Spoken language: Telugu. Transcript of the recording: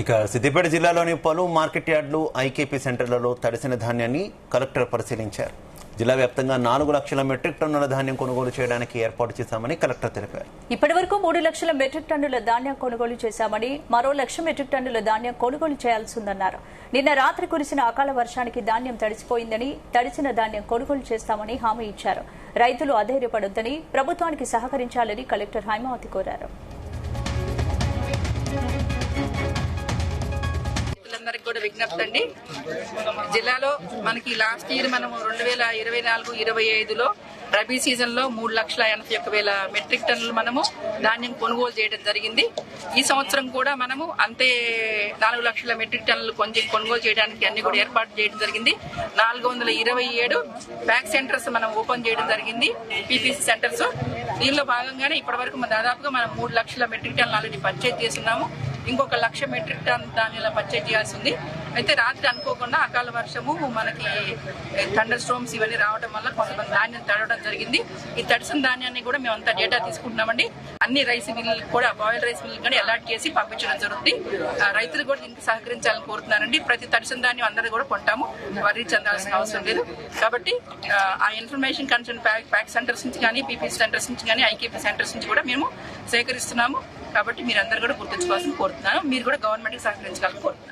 ఇక సిద్దిపేట జిల్లాలోని పలు మార్కెట్ యార్డులు, ఐకేపీ సెంటర్లలో తడిసిన ధాన్యాన్ని కలెక్టర్ పరిశీలించారు. జిల్లా వ్యాప్తంగా 4 లక్షల మెట్రిక్ టన్నుల ధాన్యం కొనుగోలు చేయడానికి ఏర్పాటు చేశామని కలెక్టర్ తెలిపారు. ఇప్పటివరకు 3 లక్షల మెట్రిక్ టన్నుల ధాన్యం కొనుగోలు చేశామని, మరో 1 లక్ష మెట్రిక్ టన్నుల ధాన్యం కొనుగోలు చేయాల్సిందన్నారు. నిన్న రాత్రి కురిసిన అకాల వర్షానికి ధాన్యం తడిసిపోయిందని, తడిసిన ధాన్యం కొనుగోలు చేస్తామని హామీ ఇచ్చారు. రైతులు అధైర్యపడొద్దని, ప్రభుత్వానికి సహకరించాలని కలెక్టర్ హైమావతి కోరారు. అందరికి కూడా విజ్ఞప్తి అండి. జిల్లాలో మనకి లాస్ట్ ఇయర్ మనము 2024-25లో రబీ సీజన్ లో 3,81,000 మెట్రిక్ టన్నులు మనము ధాన్యం కొనుగోలు చేయడం జరిగింది. ఈ సంవత్సరం కూడా మనము అంతే 4 లక్షల మెట్రిక్ టన్నులు కొంచెం కొనుగోలు చేయడానికి అన్ని కూడా ఏర్పాటు చేయడం జరిగింది. 427 ప్యాక్ సెంటర్స్ మనం ఓపెన్ చేయడం జరిగింది, పీపీసీ సెంటర్స్. దీనిలో భాగంగానే ఇప్పటి వరకు దాదాపుగా మనం 3 లక్షల మెట్రిక్ టన్నులు ఆల్రెడీ పర్చేజ్ చేస్తున్నాము. ఇంకొక 1 లక్ష మెట్రిక్ టన్ ధాన్యాల పర్చేజ్ చేయాల్సి ఉంది. అయితే రాత్రి అనుకోకుండా అకాల వర్షము, మనకి థండర్ స్ట్రోమ్స్ ఇవన్నీ రావడం వల్ల కొంతమంది ధాన్యం తడవడం జరిగింది. ఈ తడిసిన ధాన్యాన్ని కూడా మేము అంతా డేటా తీసుకుంటున్నామండి. అన్ని రైస్ మిల్లులకు కూడా, బాయిల్ రైస్ మిల్లు కూడా అలర్ట్ చేసి పంపించడం జరుగుతుంది. రైతులు కూడా దీనికి సహకరించాలని కోరుతున్నారండి. ప్రతి తడిసిన ధాన్యం అందరూ కూడా కొంటాము, వరి చెందాల్సిన అవసరం లేదు. కాబట్టి ఆ ఇన్ఫర్మేషన్ కన్సర్న్ ప్యాక్ సెంటర్స్ నుంచి కానీ, పీపీసీ సెంటర్స్ నుంచి కానీ, ఐకేపీ సెంటర్స్ నుంచి కూడా మేము సేకరిస్తున్నాము. కాబట్టి మీరందరూ కూడా గుర్తుంచుకోవాల్సింది కోరుతున్నాను. మీరు కూడా గవర్నమెంట్ కి సహకరించాలని కోరుతున్నాను.